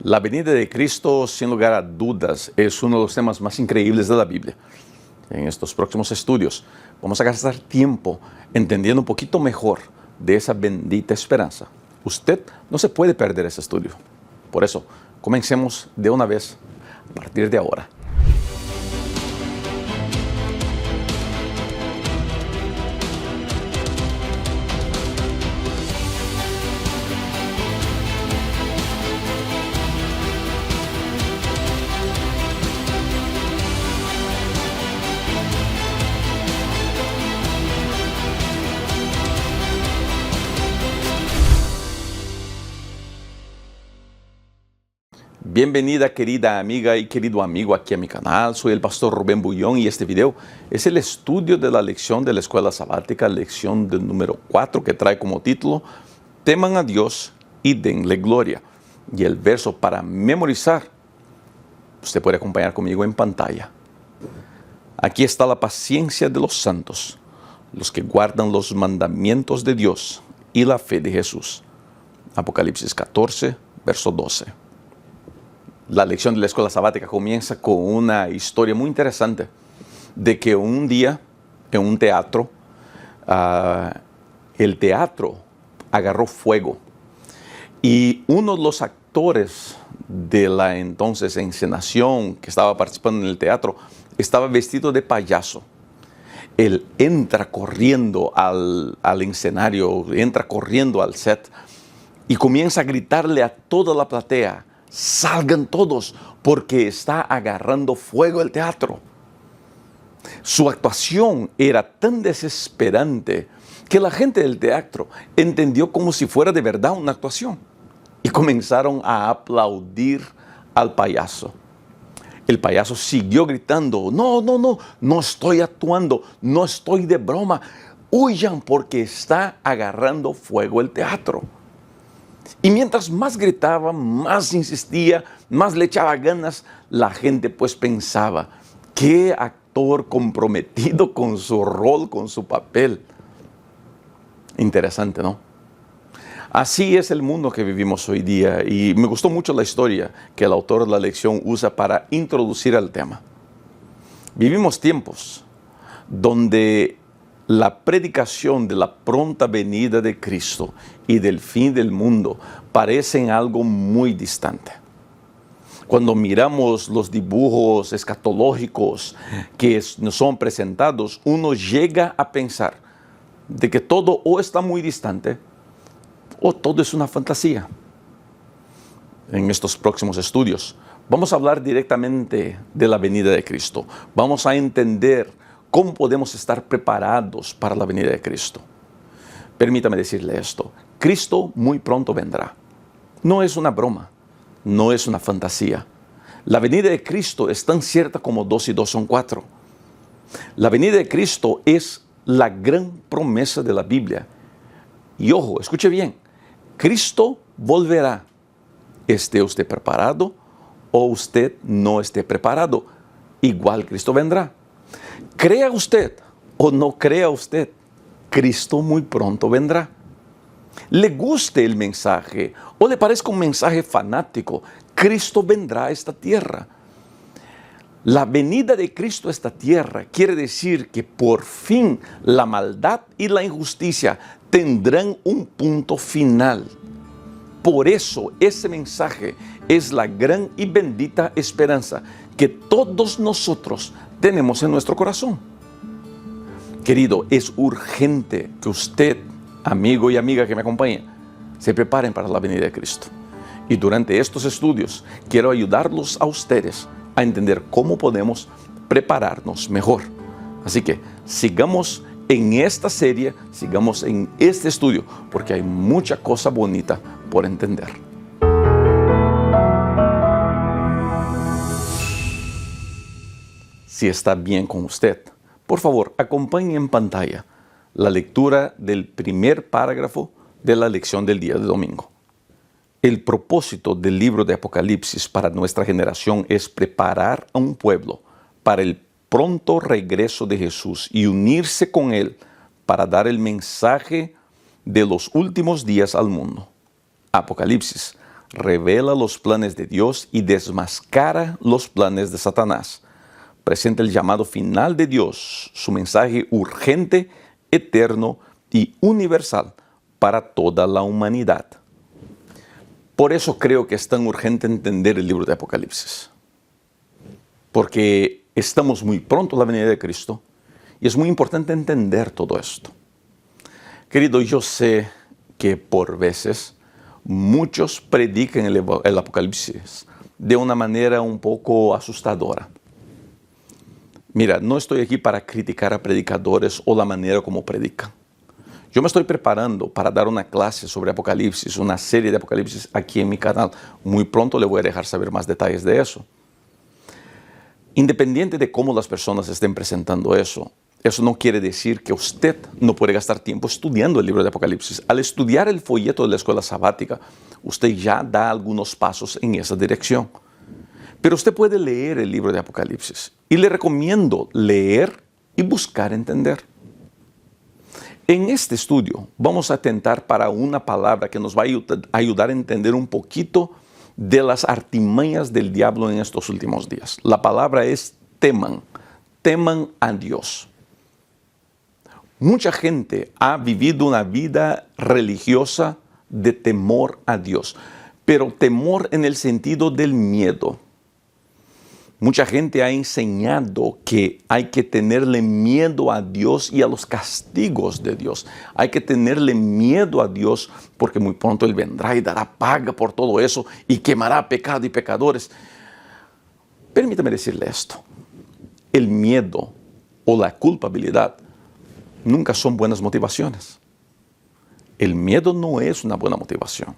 La venida de Cristo, sin lugar a dudas, es uno de los temas más increíbles de la Biblia. En estos próximos estudios vamos a gastar tiempo entendiendo un poquito mejor de esa bendita esperanza. Usted no se puede perder ese estudio. Por eso, comencemos de una vez a partir de ahora. Bienvenida querida amiga y querido amigo aquí a mi canal. Soy el pastor Rubén Bullón y este video es el estudio de la lección de la escuela sabática, lección del número 4, que trae como título Teman a Dios y denle gloria. Y el verso para memorizar, usted puede acompañar conmigo en pantalla. Aquí está la paciencia de los santos, los que guardan los mandamientos de Dios y la fe de Jesús. Apocalipsis 14, verso 12. La lección de la escuela sabática comienza con una historia muy interesante de que un día en un teatro, el teatro agarró fuego y uno de los actores de la entonces encenación que estaba participando en el teatro estaba vestido de payaso. Él entra corriendo al escenario, entra corriendo al set y comienza a gritarle a toda la platea: salgan todos, porque está agarrando fuego el teatro. Su actuación era tan desesperante que la gente del teatro entendió como si fuera de verdad una actuación y comenzaron a aplaudir al payaso. El payaso siguió gritando: no estoy actuando, no estoy de broma, huyan porque está agarrando fuego el teatro. Y mientras más gritaba, más insistía, más le echaba ganas, la gente pues pensaba: qué actor comprometido con su rol, con su papel. Interesante, ¿no? Así es el mundo que vivimos hoy día, y me gustó mucho la historia que el autor de la lección usa para introducir al tema. Vivimos tiempos donde la predicación de la pronta venida de Cristo y del fin del mundo parecen algo muy distante. Cuando miramos los dibujos escatológicos que nos son presentados, uno llega a pensar de que todo o está muy distante o todo es una fantasía. En estos próximos estudios vamos a hablar directamente de la venida de Cristo. Vamos a entender cómo podemos estar preparados para la venida de Cristo. Permítame decirle esto: Cristo muy pronto vendrá. No es una broma, no es una fantasía. La venida de Cristo es tan cierta como 2 y 2 son 4. La venida de Cristo es la gran promesa de la Biblia. Y ojo, escuche bien: Cristo volverá, esté usted preparado o usted no esté preparado. Igual Cristo vendrá. Crea usted o no crea usted, Cristo muy pronto vendrá. Le guste el mensaje o le parezca un mensaje fanático, Cristo vendrá a esta tierra. La venida de Cristo a esta tierra quiere decir que por fin la maldad y la injusticia tendrán un punto final. Por eso ese mensaje es la gran y bendita esperanza que todos nosotros tenemos en nuestro corazón. Querido, es urgente que usted, amigo y amiga que me acompaña, se preparen para la venida de Cristo. Y durante estos estudios quiero ayudarlos a ustedes a entender cómo podemos prepararnos mejor. Así que sigamos en esta serie, sigamos en este estudio, porque hay mucha cosa bonita por entender. Si está bien con usted, por favor, acompañe en pantalla la lectura del primer párrafo de la lección del día de domingo. El propósito del libro de Apocalipsis para nuestra generación es preparar a un pueblo para el pronto regreso de Jesús y unirse con Él para dar el mensaje de los últimos días al mundo. Apocalipsis revela los planes de Dios y desmascara los planes de Satanás. Presenta el llamado final de Dios, su mensaje urgente, eterno y universal para toda la humanidad. Por eso creo que es tan urgente entender el libro de Apocalipsis. Porque estamos muy pronto a la venida de Cristo y es muy importante entender todo esto. Querido, yo sé que por veces muchos predican el Apocalipsis de una manera un poco asustadora. Mira, no estoy aquí para criticar a predicadores o la manera como predican. Yo me estoy preparando para dar una clase sobre Apocalipsis, una serie de Apocalipsis aquí en mi canal. Muy pronto le voy a dejar saber más detalles de eso. Independiente de cómo las personas estén presentando eso no quiere decir que usted no puede gastar tiempo estudiando el libro de Apocalipsis. Al estudiar el folleto de la escuela sabática, usted ya da algunos pasos en esa dirección. Pero usted puede leer el libro de Apocalipsis y le recomiendo leer y buscar entender. En este estudio vamos a atentar para una palabra que nos va a ayudar a entender un poquito de las artimañas del diablo en estos últimos días. La palabra es teman. Teman a Dios. Mucha gente ha vivido una vida religiosa de temor a Dios, pero temor en el sentido del miedo. Mucha gente ha enseñado que hay que tenerle miedo a Dios y a los castigos de Dios. Hay que tenerle miedo a Dios porque muy pronto Él vendrá y dará paga por todo eso y quemará pecado y pecadores. Permítame decirle esto. El miedo o la culpabilidad nunca son buenas motivaciones. El miedo no es una buena motivación.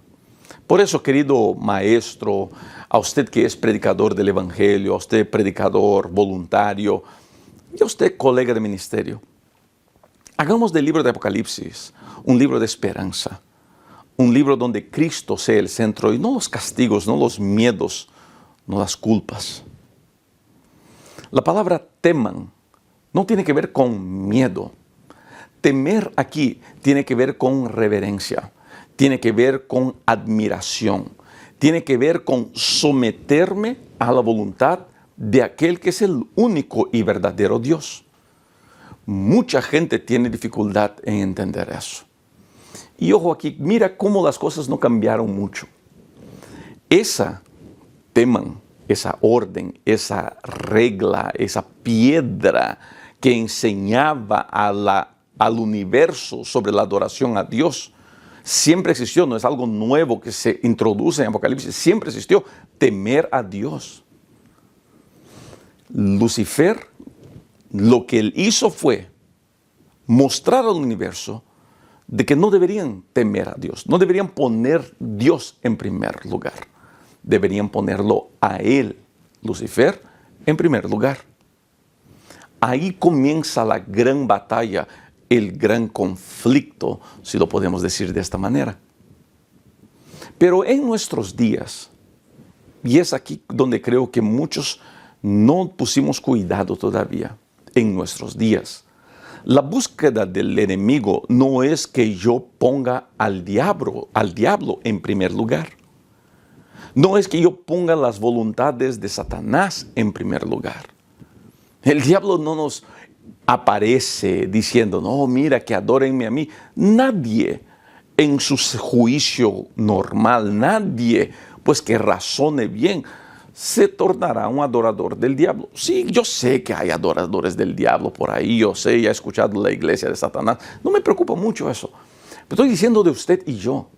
Por eso, querido maestro, a usted que es predicador del Evangelio, a usted predicador voluntario, y a usted colega de ministerio, hagamos del libro de Apocalipsis un libro de esperanza, un libro donde Cristo sea el centro y no los castigos, no los miedos, no las culpas. La palabra teman no tiene que ver con miedo. Temer aquí tiene que ver con reverencia, tiene que ver con admiración, tiene que ver con someterme a la voluntad de aquel que es el único y verdadero Dios. Mucha gente tiene dificultad en entender eso. Y ojo aquí, mira cómo las cosas no cambiaron mucho. Esa teman, esa orden, esa regla, esa piedra que enseñaba al universo sobre la adoración a Dios, siempre existió, no es algo nuevo que se introduce en Apocalipsis, siempre existió, temer a Dios. Lucifer, lo que él hizo fue mostrar al universo de que no deberían temer a Dios, no deberían poner Dios en primer lugar, deberían ponerlo a él, Lucifer, en primer lugar. Ahí comienza la gran batalla, el gran conflicto, si lo podemos decir de esta manera. Pero en nuestros días, y es aquí donde creo que muchos no pusimos cuidado todavía, en nuestros días, la búsqueda del enemigo no es que yo ponga al diablo en primer lugar. No es que yo ponga las voluntades de Satanás en primer lugar. El diablo no nos aparece diciendo, no, mira que adórenme a mí. Nadie en su juicio normal, nadie pues que razone bien, se tornará un adorador del diablo. Sí, yo sé que hay adoradores del diablo por ahí, yo sé, ya he escuchado la iglesia de Satanás. No me preocupa mucho eso. Pero estoy diciendo de usted y yo.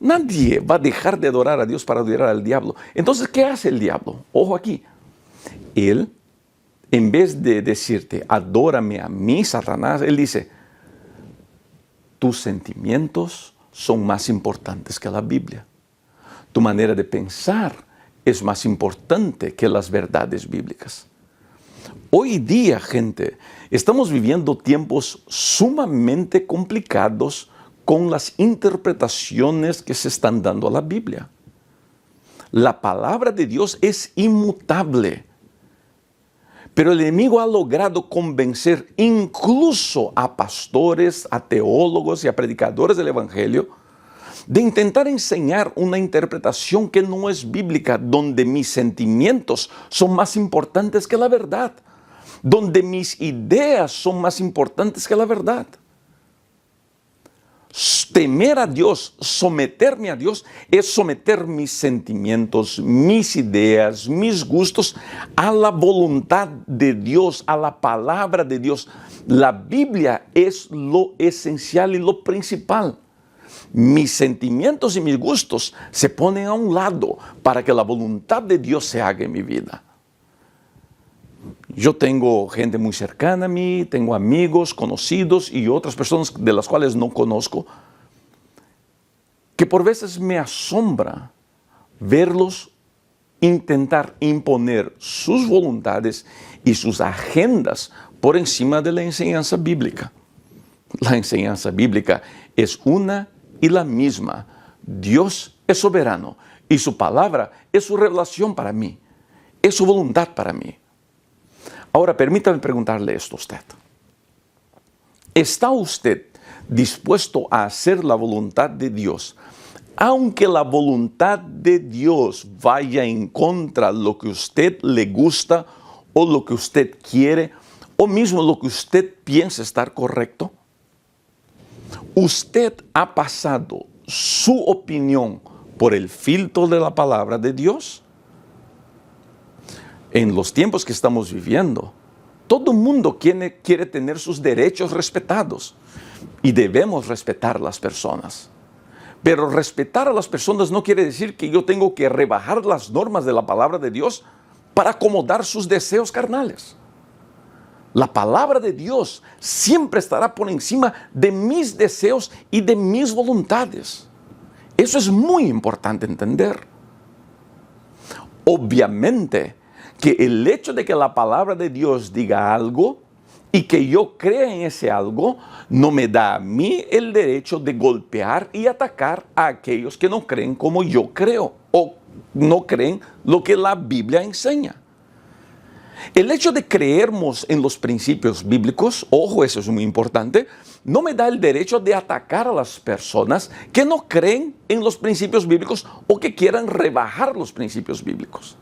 Nadie va a dejar de adorar a Dios para adorar al diablo. Entonces, ¿qué hace el diablo? Ojo aquí. Él, en vez de decirte, adórame a mí, Satanás, él dice, tus sentimientos son más importantes que la Biblia. Tu manera de pensar es más importante que las verdades bíblicas. Hoy día, gente, estamos viviendo tiempos sumamente complicados con las interpretaciones que se están dando a la Biblia. La palabra de Dios es inmutable. Pero el enemigo ha logrado convencer incluso a pastores, a teólogos y a predicadores del Evangelio de intentar enseñar una interpretación que no es bíblica, donde mis sentimientos son más importantes que la verdad, donde mis ideas son más importantes que la verdad. Temer a Dios, someterme a Dios, es someter mis sentimientos, mis ideas, mis gustos a la voluntad de Dios, a la palabra de Dios. La Biblia es lo esencial y lo principal. Mis sentimientos y mis gustos se ponen a un lado para que la voluntad de Dios se haga en mi vida. Yo tengo gente muy cercana a mí, tengo amigos, conocidos y otras personas de las cuales no conozco, que por veces me asombra verlos intentar imponer sus voluntades y sus agendas por encima de la enseñanza bíblica. La enseñanza bíblica es una y la misma. Dios es soberano y su palabra es su revelación para mí, es su voluntad para mí. Ahora, permítame preguntarle esto a usted. ¿Está usted dispuesto a hacer la voluntad de Dios, aunque la voluntad de Dios vaya en contra de lo que a usted le gusta o lo que usted quiere, o mismo lo que usted piensa estar correcto? ¿Usted ha pasado su opinión por el filtro de la palabra de Dios? En los tiempos que estamos viviendo, todo el mundo quiere tener sus derechos respetados y debemos respetar a las personas. Pero respetar a las personas no quiere decir que yo tengo que rebajar las normas de la palabra de Dios para acomodar sus deseos carnales. La palabra de Dios siempre estará por encima de mis deseos y de mis voluntades. Eso es muy importante entender. Obviamente, que el hecho de que la palabra de Dios diga algo y que yo crea en ese algo, no me da a mí el derecho de golpear y atacar a aquellos que no creen como yo creo o no creen lo que la Biblia enseña. El hecho de creermos en los principios bíblicos, ojo, eso es muy importante, no me da el derecho de atacar a las personas que no creen en los principios bíblicos o que quieran rebajar los principios bíblicos.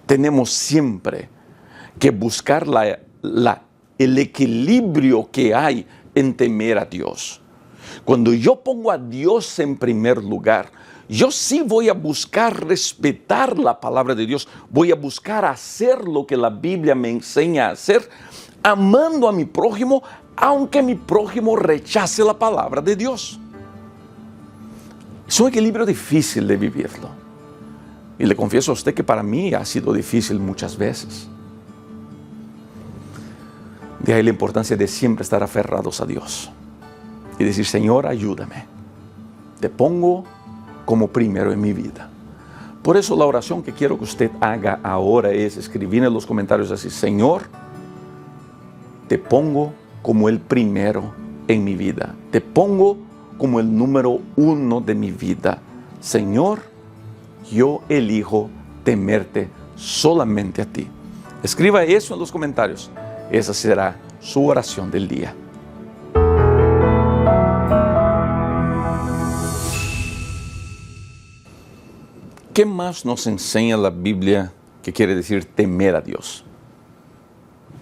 Tenemos siempre que buscar el equilibrio que hay en temer a Dios. Cuando yo pongo a Dios en primer lugar, yo sí voy a buscar respetar la palabra de Dios, voy a buscar hacer lo que la Biblia me enseña a hacer, amando a mi prójimo, aunque mi prójimo rechace la palabra de Dios. Es un equilibrio difícil de vivirlo. Y le confieso a usted que para mí ha sido difícil muchas veces. De ahí la importancia de siempre estar aferrados a Dios. Y decir, Señor, ayúdame. Te pongo como primero en mi vida. Por eso la oración que quiero que usted haga ahora es escribir en los comentarios así, Señor, te pongo como el primero en mi vida. Te pongo como el número 1 de mi vida. Señor, yo elijo temerte solamente a ti. Escriba eso en los comentarios. Esa será su oración del día. ¿Qué más nos enseña la Biblia que quiere decir temer a Dios?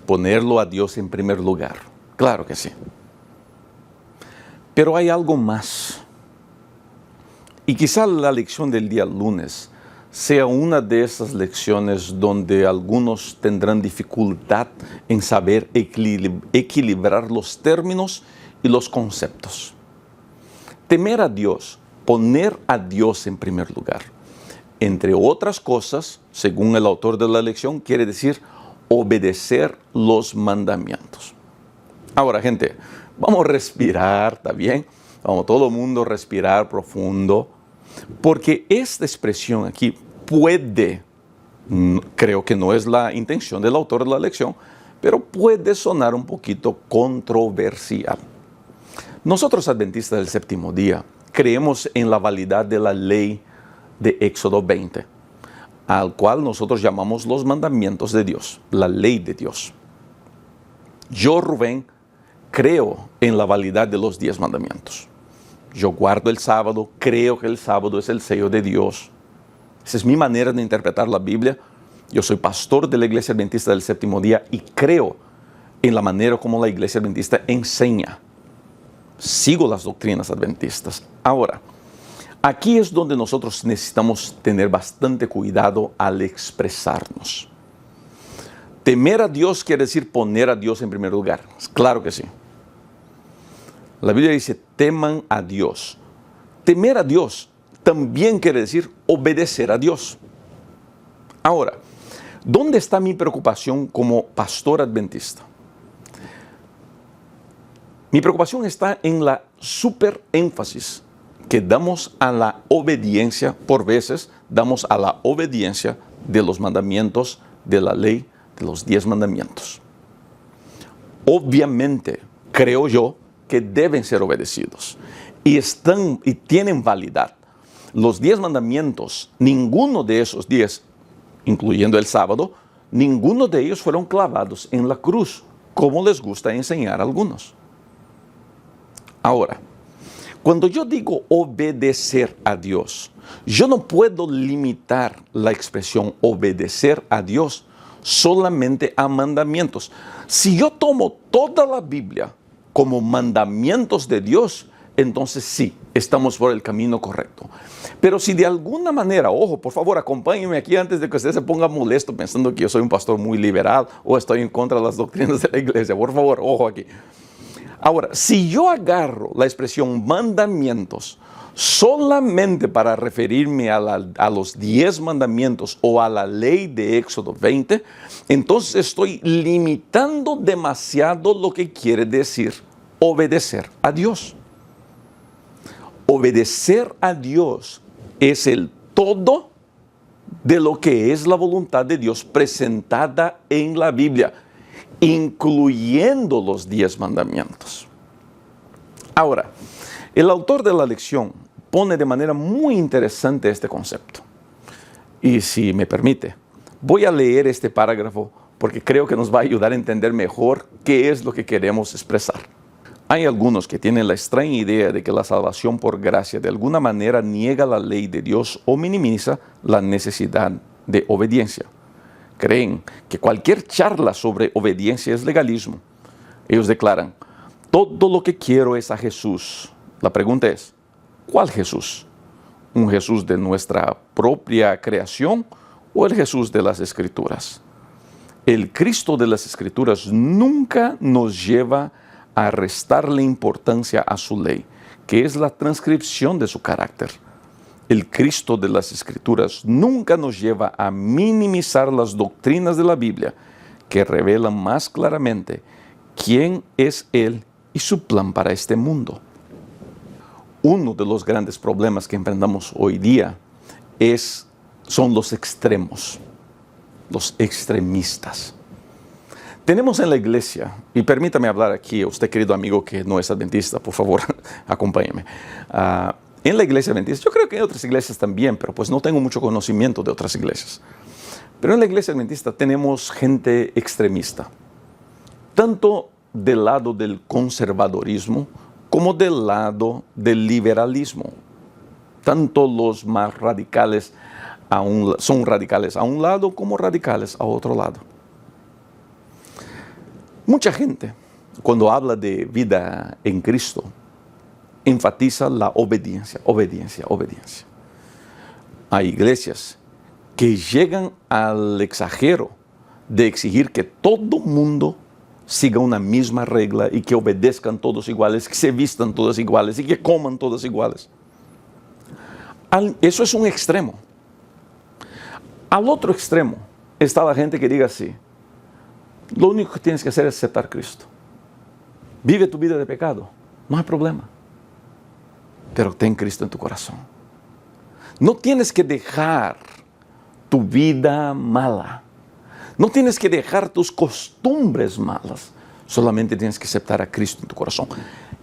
Ponerlo a Dios en primer lugar. Claro que sí. Pero hay algo más. Y quizá la lección del día lunes sea una de esas lecciones donde algunos tendrán dificultad en saber equilibrar los términos y los conceptos. Temer a Dios, poner a Dios en primer lugar. Entre otras cosas, según el autor de la lección, quiere decir obedecer los mandamientos. Ahora, gente, vamos a respirar, ¿está bien? Vamos todo el mundo a respirar profundo, porque esta expresión aquí puede, creo que no es la intención del autor de la lección, pero puede sonar un poquito controversial. Nosotros, adventistas del séptimo día, creemos en la validad de la ley de Éxodo 20, al cual nosotros llamamos los mandamientos de Dios, la ley de Dios. Yo, Rubén, creo en la validad de los 10 mandamientos. yo guardo el sábado, creo que el sábado es el sello de Dios. Esa es mi manera de interpretar la Biblia. Yo soy pastor de la Iglesia Adventista del Séptimo Día y creo en la manera como la Iglesia Adventista enseña. Sigo las doctrinas adventistas. Ahora, aquí es donde nosotros necesitamos tener bastante cuidado al expresarnos. Temer a Dios quiere decir poner a Dios en primer lugar. Claro que sí. La Biblia dice, teman a Dios. Temer a Dios también quiere decir obedecer a Dios. Ahora, ¿dónde está mi preocupación como pastor adventista? Mi preocupación está en la super énfasis que damos a la obediencia, por veces damos a la obediencia de los mandamientos de la ley, de los 10 mandamientos. Obviamente, creo yo que deben ser obedecidos y tienen validad. Los 10 mandamientos, ninguno de esos 10, incluyendo el sábado, ninguno de ellos fueron clavados en la cruz, como les gusta enseñar a algunos. Ahora, cuando yo digo obedecer a Dios, yo no puedo limitar la expresión obedecer a Dios solamente a mandamientos. Si yo tomo toda la Biblia como mandamientos de Dios, entonces sí, estamos por el camino correcto. Pero si de alguna manera, ojo, por favor, acompáñenme aquí antes de que usted se ponga molesto pensando que yo soy un pastor muy liberal o estoy en contra de las doctrinas de la iglesia. Por favor, ojo aquí. Ahora, si yo agarro la expresión mandamientos solamente para referirme a los 10 mandamientos o a la ley de Éxodo 20, entonces estoy limitando demasiado lo que quiere decir obedecer a Dios. Obedecer a Dios es el todo de lo que es la voluntad de Dios presentada en la Biblia, incluyendo los 10 mandamientos. Ahora, el autor de la lección pone de manera muy interesante este concepto. Y si me permite, voy a leer este parágrafo porque creo que nos va a ayudar a entender mejor qué es lo que queremos expresar. Hay algunos que tienen la extraña idea de que la salvación por gracia de alguna manera niega la ley de Dios o minimiza la necesidad de obediencia. Creen que cualquier charla sobre obediencia es legalismo. Ellos declaran, todo lo que quiero es a Jesús. La pregunta es, ¿cuál Jesús? ¿Un Jesús de nuestra propia creación o el Jesús de las Escrituras? El Cristo de las Escrituras nunca nos lleva a restarle importancia a su ley, que es la transcripción de su carácter. El Cristo de las Escrituras nunca nos lleva a minimizar las doctrinas de la Biblia, que revelan más claramente quién es Él y su plan para este mundo. Uno de los grandes problemas que enfrentamos hoy día son los extremos, los extremistas. Tenemos en la iglesia, y permítame hablar aquí, usted querido amigo que no es adventista, por favor, acompáñeme. En la iglesia adventista, yo creo que en otras iglesias también, pero pues no tengo mucho conocimiento de otras iglesias. Pero en la iglesia adventista tenemos gente extremista, tanto del lado del conservadorismo como del lado del liberalismo. Tanto los más radicales son radicales a un lado como radicales a otro lado. Mucha gente, cuando habla de vida en Cristo, enfatiza la obediencia, obediencia, obediencia. Hay iglesias que llegan al exagero de exigir que todo mundo siga una misma regla y que obedezcan todos iguales, que se vistan todos iguales y que coman todos iguales. Eso es un extremo. Al otro extremo está la gente que diga así, lo único que tienes que hacer es aceptar a Cristo. Vive tu vida de pecado, no hay problema. Pero ten Cristo en tu corazón. No tienes que dejar tu vida mala. No tienes que dejar tus costumbres malas. Solamente tienes que aceptar a Cristo en tu corazón.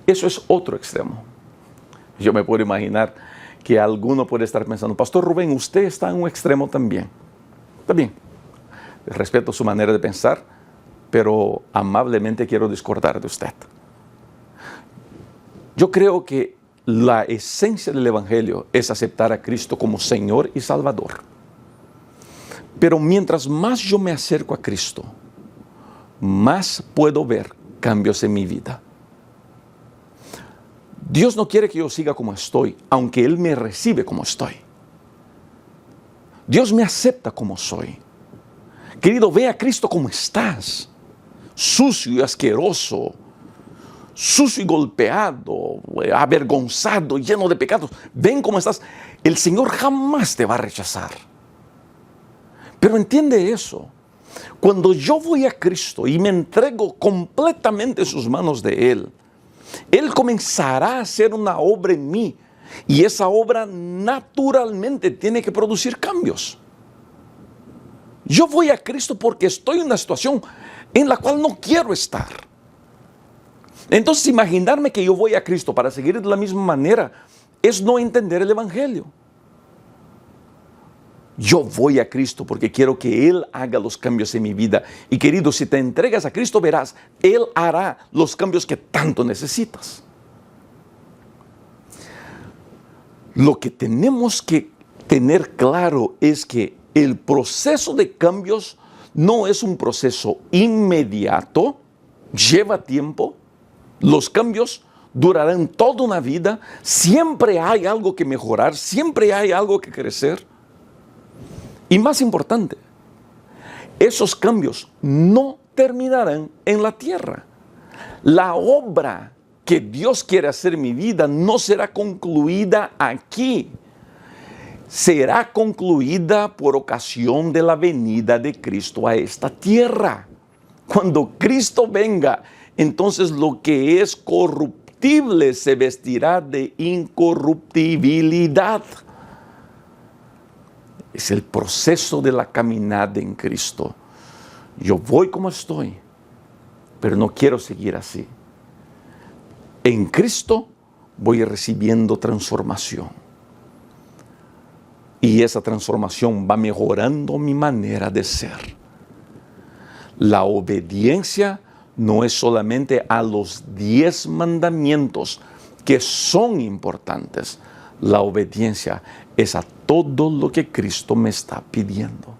Eso es otro extremo. Yo me puedo imaginar que alguno puede estar pensando, Pastor Rubén, usted está en un extremo también. Está bien. Respeto su manera de pensar, pero amablemente quiero discordar de usted. Yo creo que la esencia del Evangelio es aceptar a Cristo como Señor y Salvador. Pero mientras más yo me acerco a Cristo, más puedo ver cambios en mi vida. Dios no quiere que yo siga como estoy, aunque Él me recibe como estoy. Dios me acepta como soy. Querido, ve a Cristo como estás, sucio y asqueroso, sucio y golpeado, avergonzado, lleno de pecados. Ven como estás. El Señor jamás te va a rechazar. Pero entiende eso. Cuando yo voy a Cristo y me entrego completamente en sus manos de Él, Él comenzará a hacer una obra en mí. Y esa obra naturalmente tiene que producir cambios. Yo voy a Cristo porque estoy en una situación en la cual no quiero estar. Entonces, imaginarme que yo voy a Cristo para seguir de la misma manera es no entender el Evangelio. Yo voy a Cristo porque quiero que Él haga los cambios en mi vida. Y querido, si te entregas a Cristo, verás, Él hará los cambios que tanto necesitas. Lo que tenemos que tener claro es que el proceso de cambios no es un proceso inmediato, lleva tiempo, los cambios durarán toda una vida, siempre hay algo que mejorar, siempre hay algo que crecer. Y más importante, esos cambios no terminarán en la tierra. La obra que Dios quiere hacer en mi vida no será concluida aquí. Será concluida por ocasión de la venida de Cristo a esta tierra. Cuando Cristo venga, entonces lo que es corruptible se vestirá de incorruptibilidad. Es el proceso de la caminada en Cristo. Yo voy como estoy, pero no quiero seguir así. En Cristo voy recibiendo transformación. Y esa transformación va mejorando mi manera de ser. La obediencia no es solamente a los 10 mandamientos, que son importantes. La obediencia es a todo lo que Cristo me está pidiendo.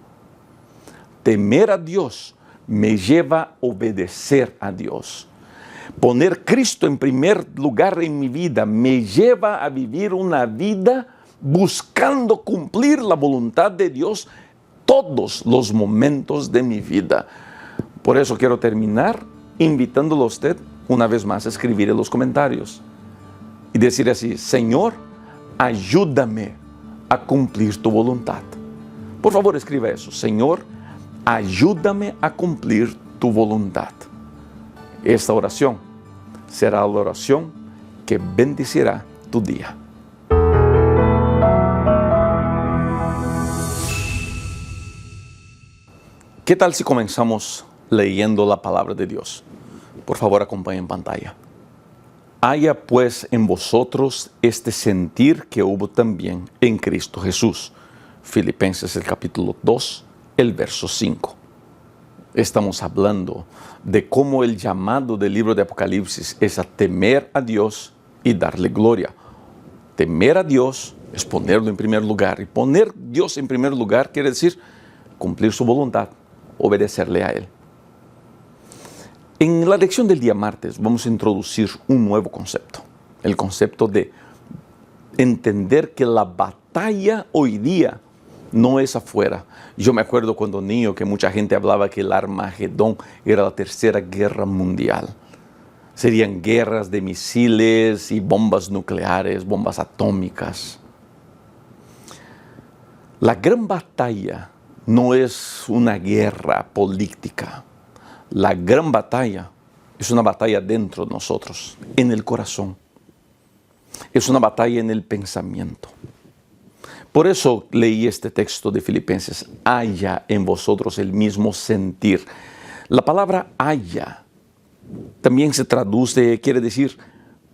Temer a Dios me lleva a obedecer a Dios. Poner Cristo en primer lugar en mi vida me lleva a vivir una vida buscando cumplir la voluntad de Dios todos los momentos de mi vida. Por eso quiero terminar invitándolo a usted una vez más a escribir en los comentarios y decir así: Señor, ayúdame a cumplir tu voluntad. Por favor, escriba eso: Señor, ayúdame a cumplir tu voluntad. Esta oración será la oración que bendecirá tu día. ¿Qué tal si comenzamos leyendo la palabra de Dios? Por favor, acompañen en pantalla. Haya pues en vosotros este sentir que hubo también en Cristo Jesús. Filipenses el capítulo 2, el verso 5. Estamos hablando de cómo el llamado del libro de Apocalipsis es a temer a Dios y darle gloria. Temer a Dios es ponerlo en primer lugar. Y poner a Dios en primer lugar quiere decir cumplir su voluntad, obedecerle a Él. En la lección del día martes vamos a introducir un nuevo concepto. El concepto de entender que la batalla hoy día no es afuera. Yo me acuerdo cuando niño que mucha gente hablaba que el Armagedón era la tercera guerra mundial. Serían guerras de misiles y bombas nucleares, bombas atómicas. La gran batalla no es una guerra política. La gran batalla es una batalla dentro de nosotros, en el corazón. Es una batalla en el pensamiento. Por eso leí este texto de Filipenses: haya en vosotros el mismo sentir. La palabra haya también se traduce, quiere decir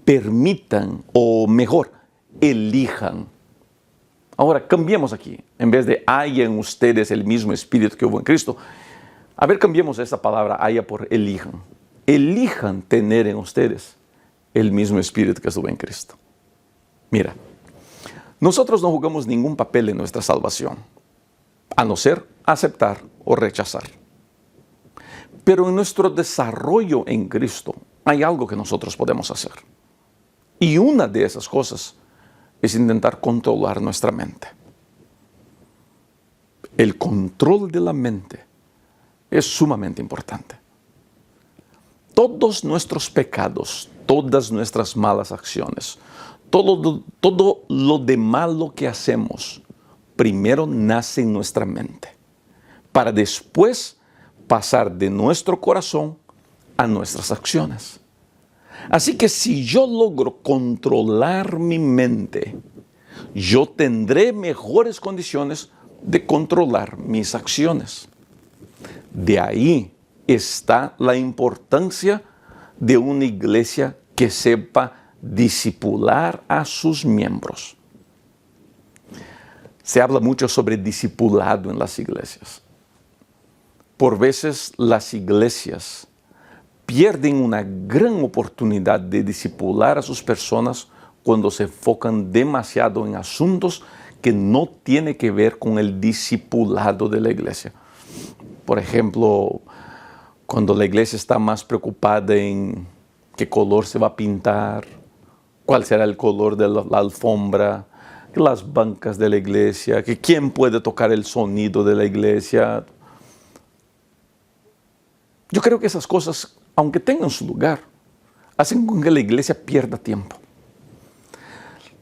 permitan, o mejor, elijan. Ahora cambiemos aquí, en vez de haya en ustedes el mismo espíritu que hubo en Cristo. A ver, cambiemos esta palabra haya por elijan. Elijan tener en ustedes el mismo espíritu que estuvo en Cristo. Mira, nosotros no jugamos ningún papel en nuestra salvación, a no ser aceptar o rechazar. Pero en nuestro desarrollo en Cristo hay algo que nosotros podemos hacer. Y una de esas cosas es intentar controlar nuestra mente. El control de la mente es sumamente importante. Todos nuestros pecados, todas nuestras malas acciones, todo lo de malo que hacemos, primero nace en nuestra mente, para después pasar de nuestro corazón a nuestras acciones. Así que si yo logro controlar mi mente, yo tendré mejores condiciones de controlar mis acciones. De ahí está la importancia de una iglesia que sepa discipular a sus miembros. Se habla mucho sobre discipulado en las iglesias. Por veces las iglesias pierden una gran oportunidad de discipular a sus personas cuando se enfocan demasiado en asuntos que no tienen que ver con el discipulado de la iglesia. Por ejemplo, cuando la iglesia está más preocupada en qué color se va a pintar, cuál será el color de la alfombra, las bancas de la iglesia, que quién puede tocar el sonido de la iglesia. Yo creo que esas cosas, aunque tengan su lugar, hacen con que la iglesia pierda tiempo.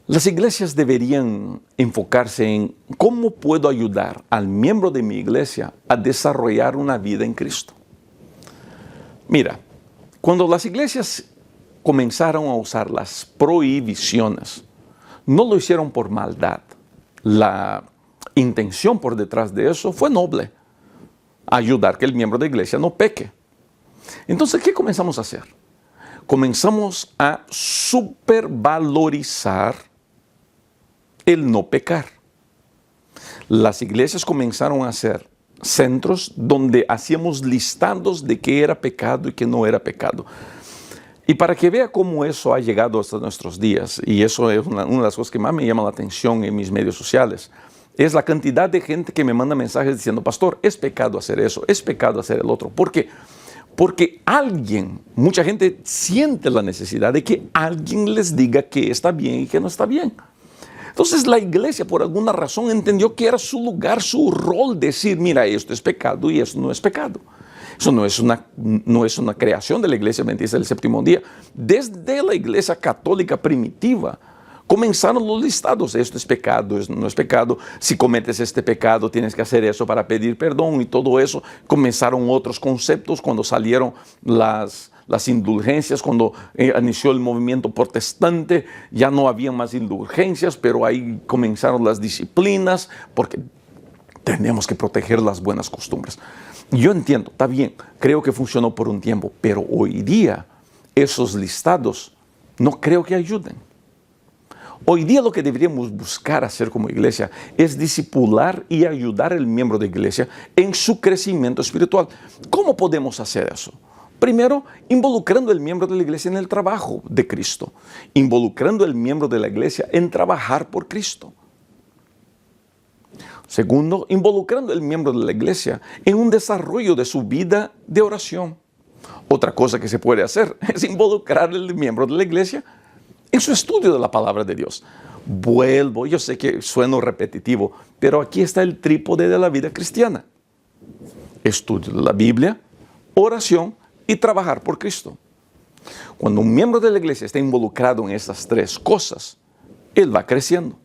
Las iglesias deberían enfocarse en cómo puedo ayudar al miembro de mi iglesia a desarrollar una vida en Cristo. Mira, cuando las iglesias comenzaron a usar las prohibiciones, no lo hicieron por maldad. La intención por detrás de eso fue noble: ayudar que el miembro de la iglesia no peque. Entonces, ¿qué comenzamos a hacer? Comenzamos a supervalorizar el no pecar. Las iglesias comenzaron a ser centros donde hacíamos listados de qué era pecado y qué no era pecado. Y para que vea cómo eso ha llegado hasta nuestros días, y eso es una de las cosas que más me llama la atención en mis medios sociales, es la cantidad de gente que me manda mensajes diciendo: pastor, es pecado hacer eso, es pecado hacer el otro. ¿Por qué? Porque mucha gente siente la necesidad de que alguien les diga que está bien y que no está bien. Entonces la iglesia, por alguna razón, entendió que era su lugar, su rol, decir: mira, esto es pecado y esto no es pecado. Eso no es una creación de la iglesia adventista del séptimo día. Desde la iglesia católica primitiva comenzaron los listados: esto es pecado, esto no es pecado, si cometes este pecado tienes que hacer eso para pedir perdón, y todo eso. Comenzaron otros conceptos cuando salieron las indulgencias, cuando inició el movimiento protestante. Ya no había más indulgencias, pero ahí comenzaron las disciplinas, porque tenemos que proteger las buenas costumbres. Yo entiendo, está bien, creo que funcionó por un tiempo, pero hoy día esos listados no creo que ayuden. Hoy día lo que deberíamos buscar hacer como iglesia es discipular y ayudar al miembro de la iglesia en su crecimiento espiritual. ¿Cómo podemos hacer eso? Primero, involucrando al miembro de la iglesia en el trabajo de Cristo, involucrando al miembro de la iglesia en trabajar por Cristo. Segundo, involucrando al miembro de la iglesia en un desarrollo de su vida de oración. Otra cosa que se puede hacer es involucrar al miembro de la iglesia en su estudio de la palabra de Dios. Yo sé que sueno repetitivo, pero aquí está el trípode de la vida cristiana: estudio de la Biblia, oración y trabajar por Cristo. Cuando un miembro de la iglesia está involucrado en estas tres cosas, él va creciendo.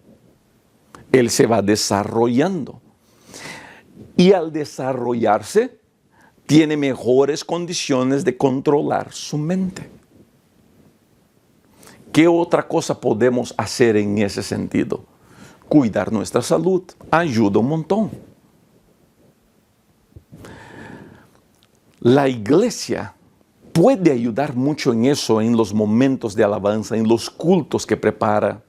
Él se va desarrollando. Y al desarrollarse, tiene mejores condiciones de controlar su mente. ¿Qué otra cosa podemos hacer en ese sentido? Cuidar nuestra salud ayuda un montón. La iglesia puede ayudar mucho en eso, en los momentos de alabanza, en los cultos que prepara.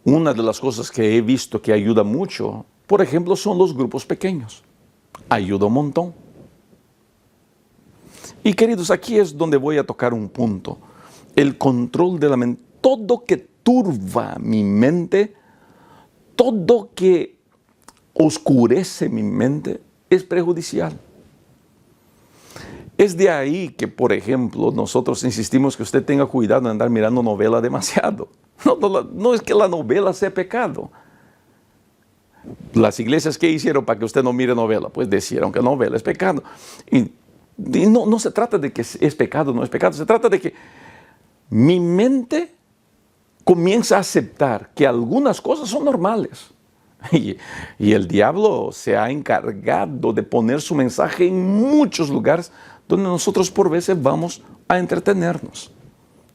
Una de las cosas que he visto que ayuda mucho, por ejemplo, son los grupos pequeños. Ayuda un montón. Y queridos, aquí es donde voy a tocar un punto: el control de la mente. Todo que turba mi mente, todo que oscurece mi mente es perjudicial. Es de ahí que, por ejemplo, nosotros insistimos que usted tenga cuidado de andar mirando novela demasiado. No es que la novela sea pecado. Las iglesias, ¿qué hicieron para que usted no mire novela? Pues dijeron que novela es pecado. Y no se trata de que es pecado o no es pecado. Se trata de que mi mente comienza a aceptar que algunas cosas son normales. Y el diablo se ha encargado de poner su mensaje en muchos lugares donde nosotros por veces vamos a entretenernos.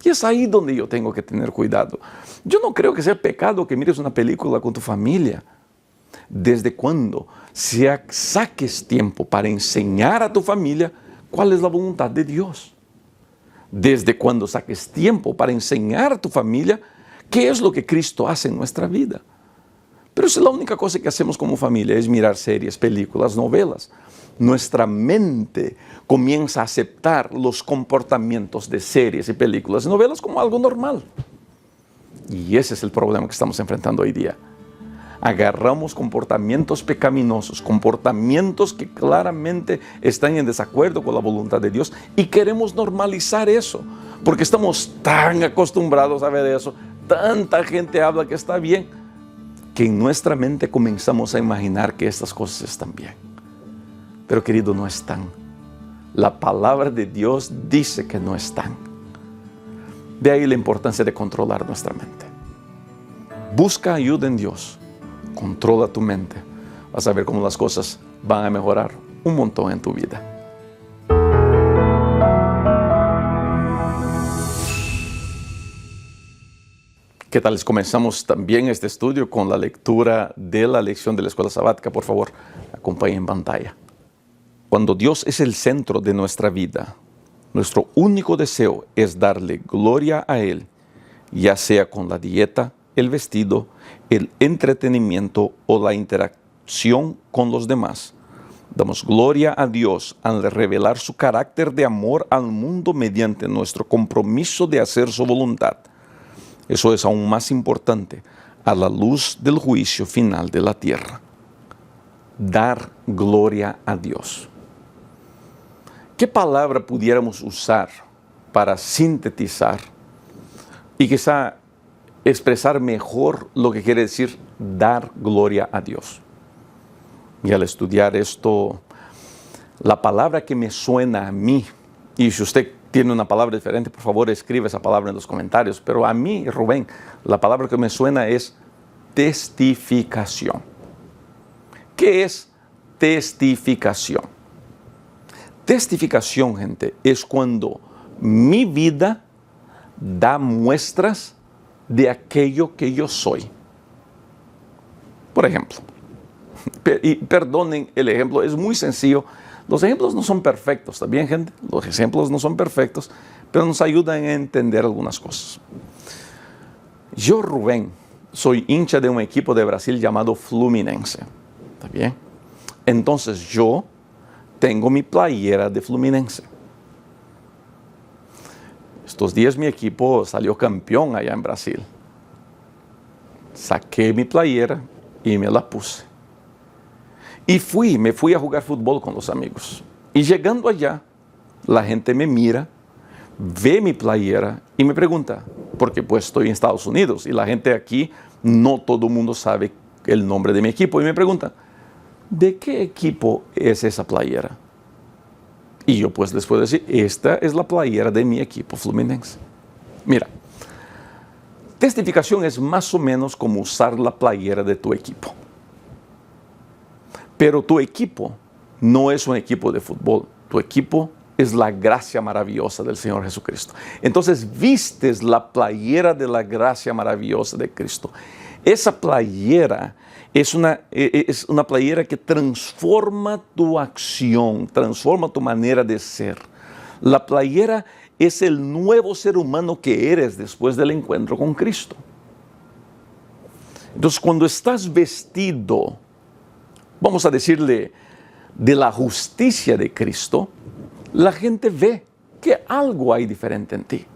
Y es ahí donde yo tengo que tener cuidado. Yo no creo que sea pecado que mires una película con tu familia. ¿Desde cuándo saques tiempo para enseñar a tu familia cuál es la voluntad de Dios? ¿Desde cuándo saques tiempo para enseñar a tu familia qué es lo que Cristo hace en nuestra vida? Pero si la única cosa que hacemos como familia es mirar series, películas, novelas, nuestra mente comienza a aceptar los comportamientos de series y películas y novelas como algo normal. Y ese es el problema que estamos enfrentando hoy día. Agarramos comportamientos pecaminosos, comportamientos que claramente están en desacuerdo con la voluntad de Dios y queremos normalizar eso, porque estamos tan acostumbrados a ver eso, tanta gente habla que está bien, que en nuestra mente comenzamos a imaginar que estas cosas están bien. Pero querido, no están. La palabra de Dios dice que no están. De ahí la importancia de controlar nuestra mente. Busca ayuda en Dios. Controla tu mente. Vas a ver cómo las cosas van a mejorar un montón en tu vida. ¿Qué tal? Comenzamos también este estudio con la lectura de la lección de la escuela sabática. Por favor, acompañen en pantalla. Cuando Dios es el centro de nuestra vida, nuestro único deseo es darle gloria a Él, ya sea con la dieta, el vestido, el entretenimiento o la interacción con los demás. Damos gloria a Dios al revelar su carácter de amor al mundo mediante nuestro compromiso de hacer su voluntad. Eso es aún más importante a la luz del juicio final de la tierra. Dar gloria a Dios. ¿Qué palabra pudiéramos usar para sintetizar y quizá expresar mejor lo que quiere decir dar gloria a Dios? Y al estudiar esto, la palabra que me suena a mí, y si usted tiene una palabra diferente, por favor escribe esa palabra en los comentarios, pero a mí, Rubén, la palabra que me suena es testificación. ¿Qué es testificación? Testificación, gente, es cuando mi vida da muestras de aquello que yo soy. Por ejemplo, y perdonen el ejemplo, es muy sencillo. Los ejemplos no son perfectos, ¿está bien, gente? Los ejemplos no son perfectos, pero nos ayudan a entender algunas cosas. Yo, Rubén, soy hincha de un equipo de Brasil llamado Fluminense, ¿está bien? Entonces yo tengo mi playera de Fluminense. Estos días mi equipo salió campeón allá en Brasil. Saqué mi playera y me la puse. Y me fui a jugar fútbol con los amigos. Y llegando allá, la gente me mira, ve mi playera y me pregunta, porque pues estoy en Estados Unidos y la gente aquí, no todo el mundo sabe el nombre de mi equipo. Y me pregunta, ¿de qué equipo es esa playera? Y yo pues les puedo decir, esta es la playera de mi equipo Fluminense. Mira, testificación es más o menos como usar la playera de tu equipo. Pero tu equipo no es un equipo de fútbol. Tu equipo es la gracia maravillosa del Señor Jesucristo. Entonces vistes la playera de la gracia maravillosa de Cristo. Esa playera es una playera que transforma tu acción, transforma tu manera de ser. La playera es el nuevo ser humano que eres después del encuentro con Cristo. Entonces, cuando estás vestido, vamos a decirle, de la justicia de Cristo, la gente ve que algo hay diferente en ti.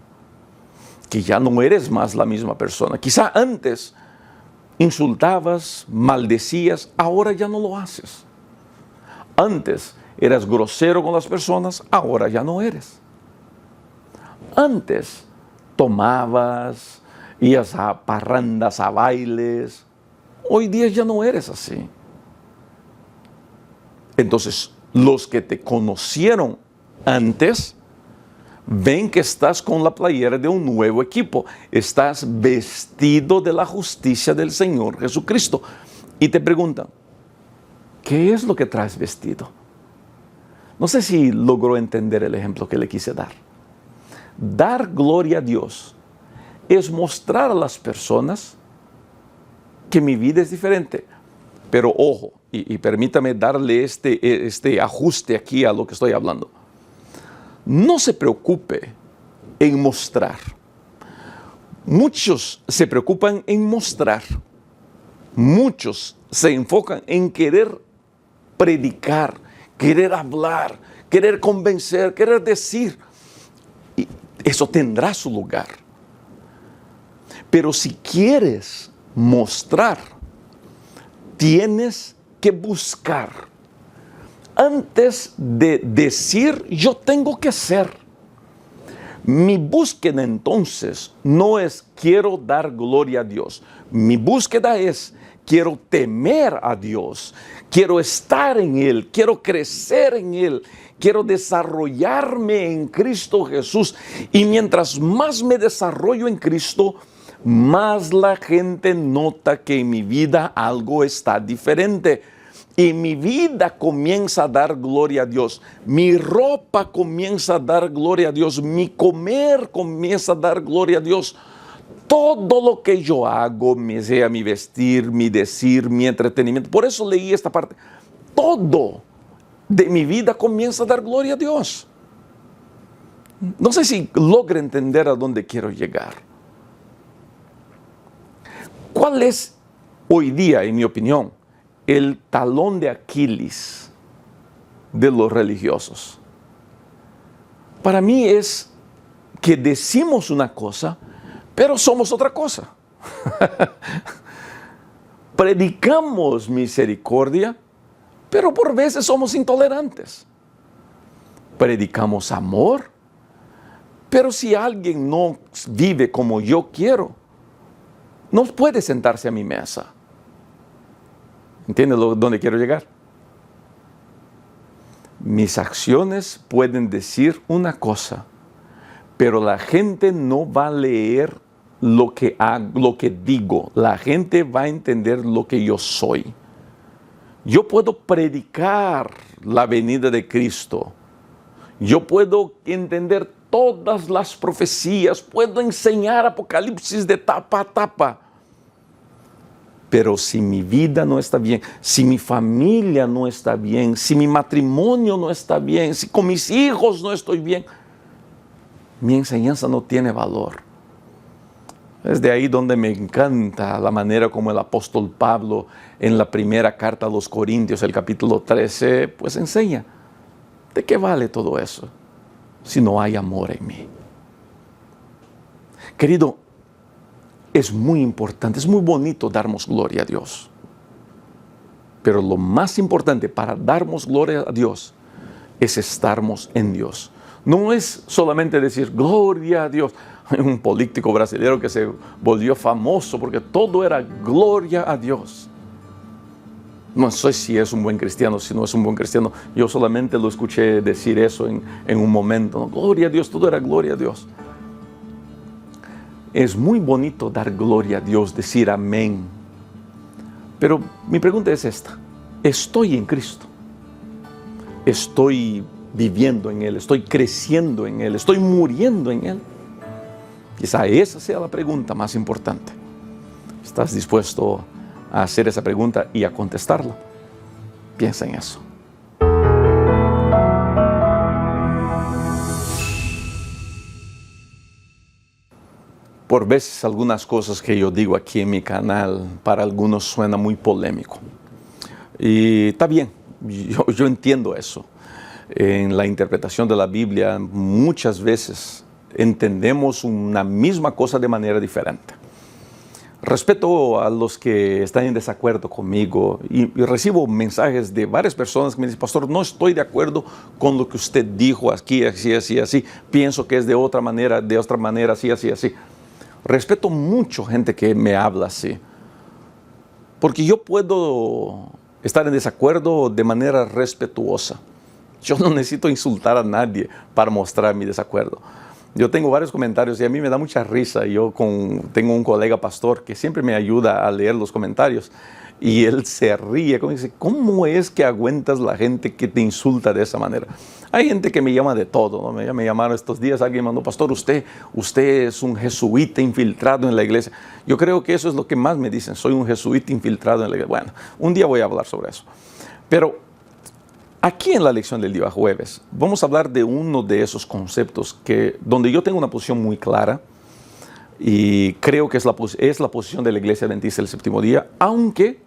que ya no eres más la misma persona. Quizá antes insultabas, maldecías, ahora ya no lo haces. Antes eras grosero con las personas, ahora ya no eres. Antes tomabas, ibas a parrandas, a bailes, hoy día ya no eres así. Entonces, los que te conocieron antes ven que estás con la playera de un nuevo equipo. Estás vestido de la justicia del Señor Jesucristo. Y te preguntan, ¿qué es lo que traes vestido? No sé si logró entender el ejemplo que le quise dar. Dar gloria a Dios es mostrar a las personas que mi vida es diferente. Pero ojo, y permítame darle este ajuste aquí a lo que estoy hablando. No se preocupe en mostrar. Muchos se preocupan en mostrar. Muchos se enfocan en querer predicar, querer hablar, querer convencer, querer decir. Y eso tendrá su lugar. Pero si quieres mostrar, tienes que buscar. Antes de decir, yo tengo que ser. Mi búsqueda entonces no es quiero dar gloria a Dios. Mi búsqueda es quiero temer a Dios. Quiero estar en Él. Quiero crecer en Él. Quiero desarrollarme en Cristo Jesús. Y mientras más me desarrollo en Cristo, más la gente nota que en mi vida algo está diferente. Y mi vida comienza a dar gloria a Dios. Mi ropa comienza a dar gloria a Dios. Mi comer comienza a dar gloria a Dios. Todo lo que yo hago, sea mi vestir, mi decir, mi entretenimiento. Por eso leí esta parte. Todo de mi vida comienza a dar gloria a Dios. No sé si logro entender a dónde quiero llegar. ¿Cuál es hoy día, en mi opinión, el talón de Aquiles de los religiosos? Para mí es que decimos una cosa, pero somos otra cosa. Predicamos misericordia, pero por veces somos intolerantes. Predicamos amor, pero si alguien no vive como yo quiero, no puede sentarse a mi mesa. ¿Entiendes dónde quiero llegar? Mis acciones pueden decir una cosa, pero la gente no va a leer lo que digo. La gente va a entender lo que yo soy. Yo puedo predicar la venida de Cristo. Yo puedo entender todas las profecías. Puedo enseñar Apocalipsis de tapa a tapa. Pero si mi vida no está bien, si mi familia no está bien, si mi matrimonio no está bien, si con mis hijos no estoy bien, mi enseñanza no tiene valor. Es de ahí donde me encanta la manera como el apóstol Pablo en la primera carta a los Corintios, el capítulo 13, pues enseña. ¿De qué vale todo eso si no hay amor en mí? Querido, es muy importante, es muy bonito darnos gloria a Dios. Pero lo más importante para darnos gloria a Dios es estarmos en Dios. No es solamente decir gloria a Dios. Hay un político brasileño que se volvió famoso porque todo era gloria a Dios. No sé si es un buen cristiano, si no es un buen cristiano. Yo solamente lo escuché decir eso en un momento. ¿No? Gloria a Dios, todo era gloria a Dios. Es muy bonito dar gloria a Dios, decir amén. Pero mi pregunta es esta. ¿Estoy en Cristo? ¿Estoy viviendo en Él? ¿Estoy creciendo en Él? ¿Estoy muriendo en Él? Quizá esa sea la pregunta más importante. ¿Estás dispuesto a hacer esa pregunta y a contestarla? Piensa en eso. Por veces algunas cosas que yo digo aquí en mi canal para algunos suena muy polémico. Y está bien, yo entiendo eso. En la interpretación de la Biblia muchas veces entendemos una misma cosa de manera diferente. Respeto a los que están en desacuerdo conmigo y recibo mensajes de varias personas que me dicen, pastor, no estoy de acuerdo con lo que usted dijo aquí, así, así, así. Pienso que es de otra manera, así, así, así. Respeto mucho gente que me habla así. Porque yo puedo estar en desacuerdo de manera respetuosa. Yo no necesito insultar a nadie para mostrar mi desacuerdo. Yo tengo varios comentarios y a mí me da mucha risa. Tengo un colega pastor que siempre me ayuda a leer los comentarios y él se ríe. Dice, ¿cómo es que aguantas la gente que te insulta de esa manera? Hay gente que me llama de todo, ¿no? Me llamaron estos días, alguien me mandó, pastor, usted es un jesuita infiltrado en la iglesia. Yo creo que eso es lo que más me dicen, soy un jesuita infiltrado en la iglesia. Bueno, un día voy a hablar sobre eso. Pero aquí en la lección del día jueves vamos a hablar de uno de esos conceptos donde yo tengo una posición muy clara y creo que es la posición de la Iglesia Adventista del Séptimo Día, aunque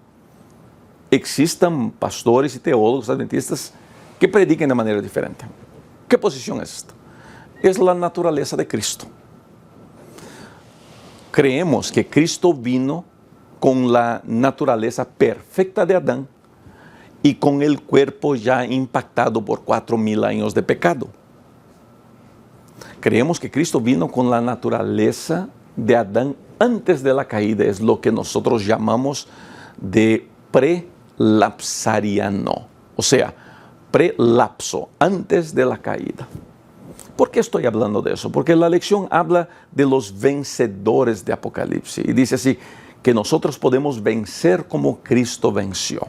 existan pastores y teólogos adventistas que prediquen de manera diferente. ¿Qué posición es esta? Es la naturaleza de Cristo. Creemos que Cristo vino con la naturaleza perfecta de Adán y con el cuerpo ya impactado por 4,000 años de pecado. Creemos que Cristo vino con la naturaleza de Adán antes de la caída, es lo que nosotros llamamos de prelapsariano, o sea, prelapso, antes de la caída. ¿Por qué estoy hablando de eso? Porque la lección habla de los vencedores de Apocalipsis y dice así, que nosotros podemos vencer como Cristo venció.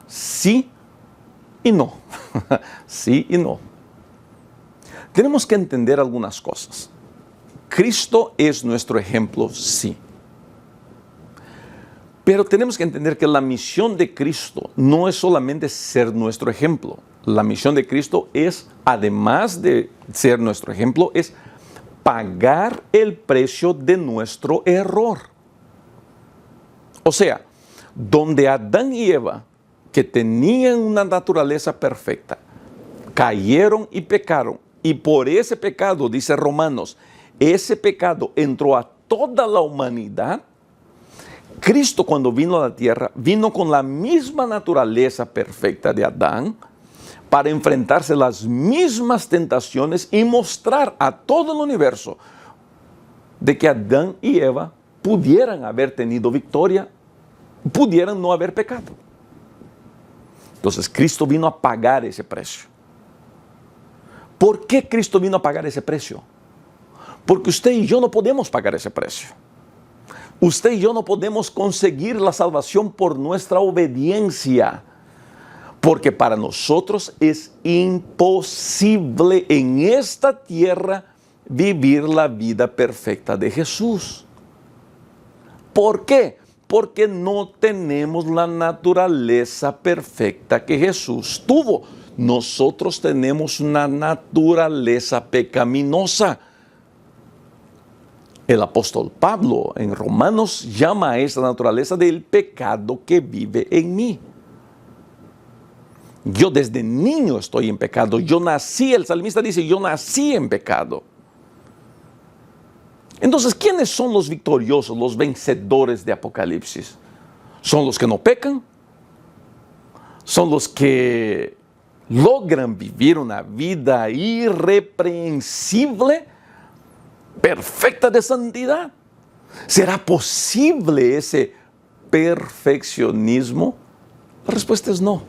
Sí y no. Sí y no. Tenemos que entender algunas cosas. Cristo es nuestro ejemplo, sí. Pero tenemos que entender que la misión de Cristo no es solamente ser nuestro ejemplo. La misión de Cristo es, además de ser nuestro ejemplo, es pagar el precio de nuestro error. O sea, donde Adán y Eva, que tenían una naturaleza perfecta, cayeron y pecaron, y por ese pecado, dice Romanos, ese pecado entró a toda la humanidad. Cristo, cuando vino a la tierra, vino con la misma naturaleza perfecta de Adán para enfrentarse a las mismas tentaciones y mostrar a todo el universo de que Adán y Eva pudieran haber tenido victoria, pudieran no haber pecado. Entonces, Cristo vino a pagar ese precio. ¿Por qué Cristo vino a pagar ese precio? Porque usted y yo no podemos pagar ese precio. Usted y yo no podemos conseguir la salvación por nuestra obediencia, porque para nosotros es imposible en esta tierra vivir la vida perfecta de Jesús. ¿Por qué? Porque no tenemos la naturaleza perfecta que Jesús tuvo. Nosotros tenemos una naturaleza pecaminosa. El apóstol Pablo en Romanos llama a esa naturaleza del pecado que vive en mí. Yo desde niño estoy en pecado. Yo nací, el salmista dice, yo nací en pecado. Entonces, ¿quiénes son los victoriosos, los vencedores de Apocalipsis? ¿Son los que no pecan? ¿Son los que logran vivir una vida irreprensible, perfecta de santidad? ¿Será posible ese perfeccionismo? La respuesta es no.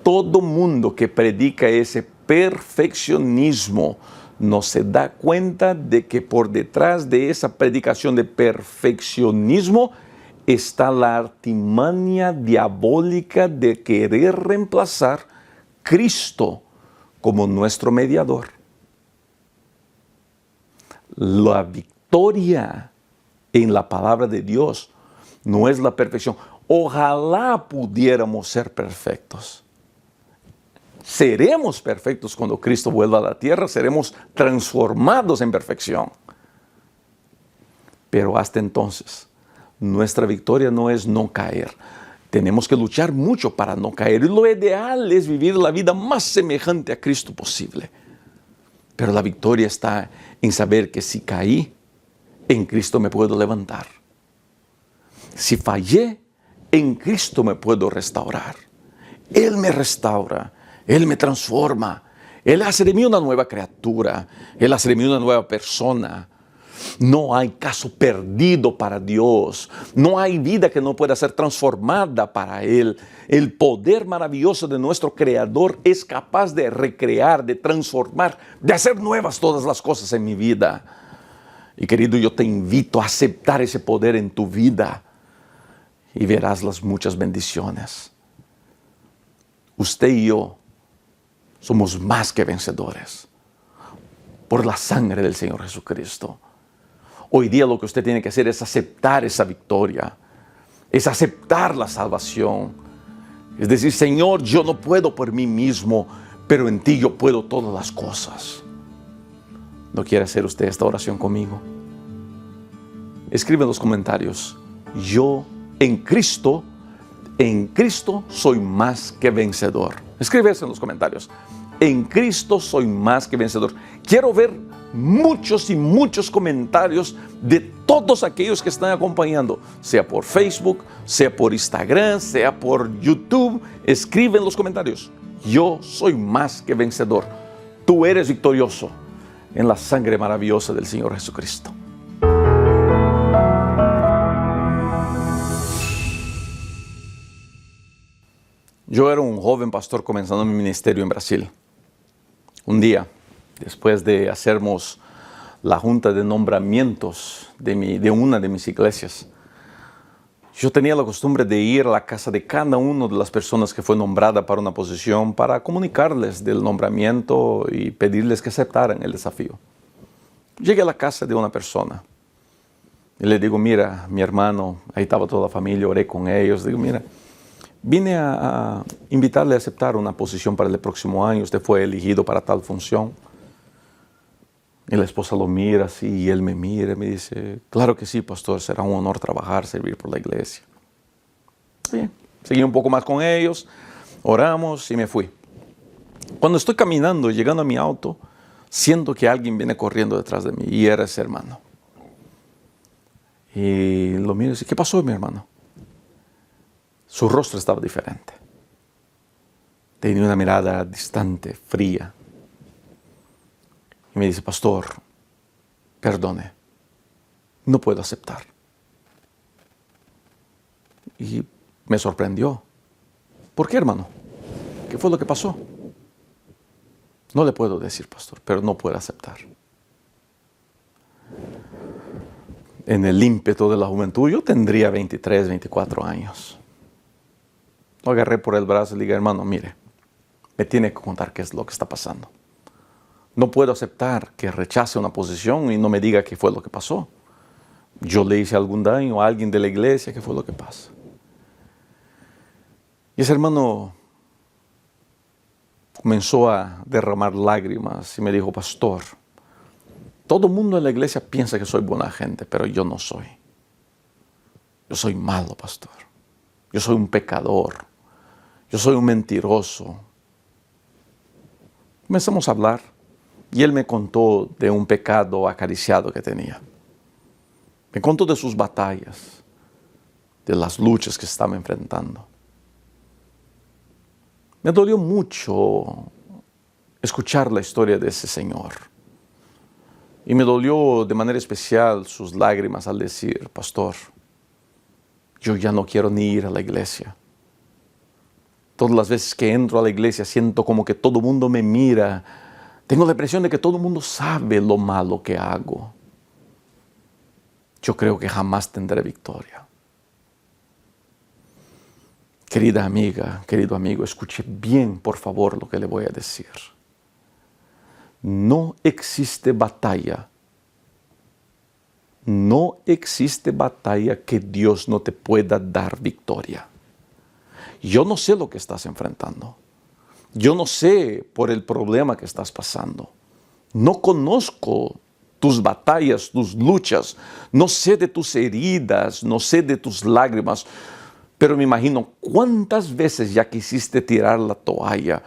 Todo mundo que predica ese perfeccionismo no se da cuenta de que por detrás de esa predicación de perfeccionismo está la artimaña diabólica de querer reemplazar Cristo como nuestro mediador. La victoria en la palabra de Dios no es la perfección. Ojalá pudiéramos ser perfectos. Seremos perfectos cuando Cristo vuelva a la tierra, seremos transformados en perfección. Pero hasta entonces, nuestra victoria no es no caer. Tenemos que luchar mucho para no caer. Y lo ideal es vivir la vida más semejante a Cristo posible. Pero la victoria está en saber que si caí, en Cristo me puedo levantar. Si fallé, en Cristo me puedo restaurar. Él me restaura, Él me transforma. Él hace de mí una nueva criatura, Él hace de mí una nueva persona. No hay caso perdido para Dios. No hay vida que no pueda ser transformada para Él. El poder maravilloso de nuestro Creador es capaz de recrear, de transformar, de hacer nuevas todas las cosas en mi vida. Y querido, yo te invito a aceptar ese poder en tu vida y verás las muchas bendiciones. Usted y yo somos más que vencedores por la sangre del Señor Jesucristo. Hoy día lo que usted tiene que hacer es aceptar esa victoria, es aceptar la salvación. Es decir, Señor, yo no puedo por mí mismo, pero en ti yo puedo todas las cosas. ¿No quiere hacer usted esta oración conmigo? Escribe en los comentarios: yo en Cristo soy más que vencedor. Escribe eso en los comentarios: en Cristo soy más que vencedor. Quiero ver muchos y muchos comentarios de todos aquellos que están acompañando, sea por Facebook, sea por Instagram, sea por YouTube. Escribe en los comentarios: yo soy más que vencedor. Tú eres victorioso en la sangre maravillosa del Señor Jesucristo. Yo era un joven pastor comenzando mi ministerio en Brasil. Un día, después de hacernos la junta de nombramientos de una de mis iglesias, yo tenía la costumbre de ir a la casa de cada una de las personas que fue nombrada para una posición para comunicarles del nombramiento y pedirles que aceptaran el desafío. Llegué a la casa de una persona y le digo: mira, mi hermano, ahí estaba toda la familia, oré con ellos. Digo: mira, vine a invitarle a aceptar una posición para el próximo año. Usted fue elegido para tal función. Y la esposa lo mira así y él me mira y me dice: claro que sí, pastor, será un honor trabajar, servir por la iglesia. Bien, seguí un poco más con ellos, oramos y me fui. Cuando estoy caminando, llegando a mi auto, siento que alguien viene corriendo detrás de mí y era ese hermano. Y lo miro y dice: ¿qué pasó, mi hermano? Su rostro estaba diferente. Tenía una mirada distante, fría. Y me dice: pastor, perdone, no puedo aceptar. Y me sorprendió. ¿Por qué, hermano? ¿Qué fue lo que pasó? No le puedo decir, pastor, pero no puedo aceptar. En el ímpetu de la juventud, yo tendría 23, 24 años. Lo agarré por el brazo y le dije: hermano, mire, me tiene que contar qué es lo que está pasando. No puedo aceptar que rechace una posición y no me diga qué fue lo que pasó. Yo le hice algún daño a alguien de la iglesia, ¿qué fue lo que pasa? Y ese hermano comenzó a derramar lágrimas y me dijo: pastor, todo el mundo en la iglesia piensa que soy buena gente, pero yo no soy. Yo soy malo, pastor. Yo soy un pecador. Yo soy un mentiroso. Comenzamos a hablar y él me contó de un pecado acariciado que tenía. Me contó de sus batallas, de las luchas que estaba enfrentando. Me dolió mucho escuchar la historia de ese señor. Y me dolió de manera especial sus lágrimas al decir: pastor, yo ya no quiero ni ir a la iglesia. Todas las veces que entro a la iglesia siento como que todo el mundo me mira. Tengo la impresión de que todo el mundo sabe lo malo que hago. Yo creo que jamás tendré victoria. Querida amiga, querido amigo, escuche bien, por favor, lo que le voy a decir. No existe batalla. No existe batalla que Dios no te pueda dar victoria. Yo no sé lo que estás enfrentando. Yo no sé por el problema que estás pasando. No conozco tus batallas, tus luchas. No sé de tus heridas, no sé de tus lágrimas. Pero me imagino cuántas veces ya quisiste tirar la toalla.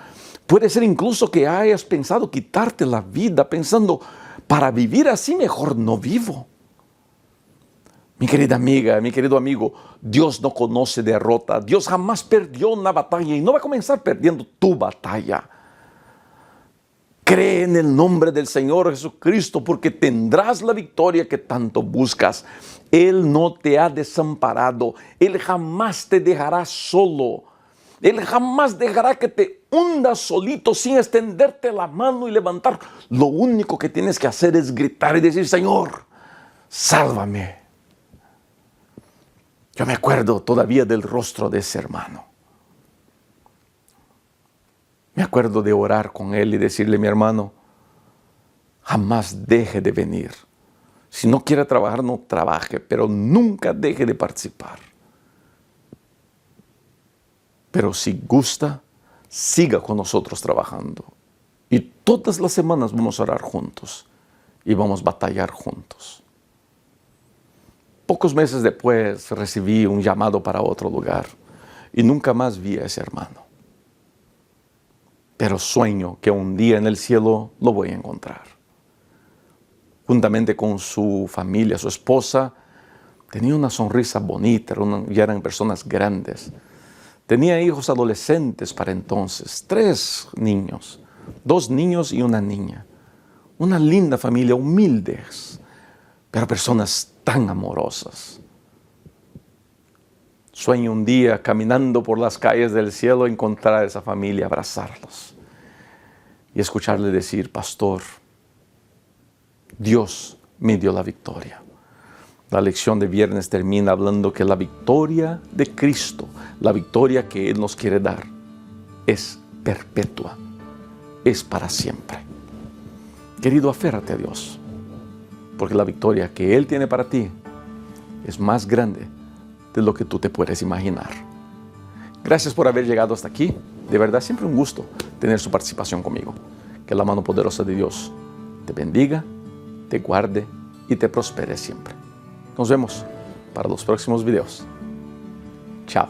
Puede ser incluso que hayas pensado quitarte la vida, pensando, para vivir así mejor no vivo. Mi querida amiga, mi querido amigo, Dios no conoce derrota. Dios jamás perdió una batalla y no va a comenzar perdiendo tu batalla. Cree en el nombre del Señor Jesucristo porque tendrás la victoria que tanto buscas. Él no te ha desamparado. Él jamás te dejará solo. Él jamás dejará que te hundas solito sin extenderte la mano y levantar. Lo único que tienes que hacer es gritar y decir, Señor, sálvame. Yo me acuerdo todavía del rostro de ese hermano. Me acuerdo de orar con él y decirle, mi hermano, jamás deje de venir. Si no quiere trabajar, no trabaje, pero nunca deje de participar. Pero si gusta, siga con nosotros trabajando. Y todas las semanas vamos a orar juntos y vamos a batallar juntos. Pocos meses después recibí un llamado para otro lugar y nunca más vi a ese hermano. Pero sueño que un día en el cielo lo voy a encontrar. Juntamente con su familia, su esposa, tenía una sonrisa bonita, ya eran personas grandes. Tenía hijos adolescentes para entonces, 3 niños, 2 niños y una niña. Una linda familia, humildes, pero personas tan amorosas. Sueño un día, caminando por las calles del cielo, encontrar a esa familia, abrazarlos y escucharle decir, pastor, Dios me dio la victoria. La lección de viernes termina hablando que la victoria de Cristo, la victoria que Él nos quiere dar, es perpetua, es para siempre. Querido, aférrate a Dios, porque la victoria que Él tiene para ti es más grande de lo que tú te puedes imaginar. Gracias por haber llegado hasta aquí. De verdad, siempre un gusto tener su participación conmigo. Que la mano poderosa de Dios te bendiga, te guarde y te prospere siempre. Nos vemos para los próximos videos. Chao.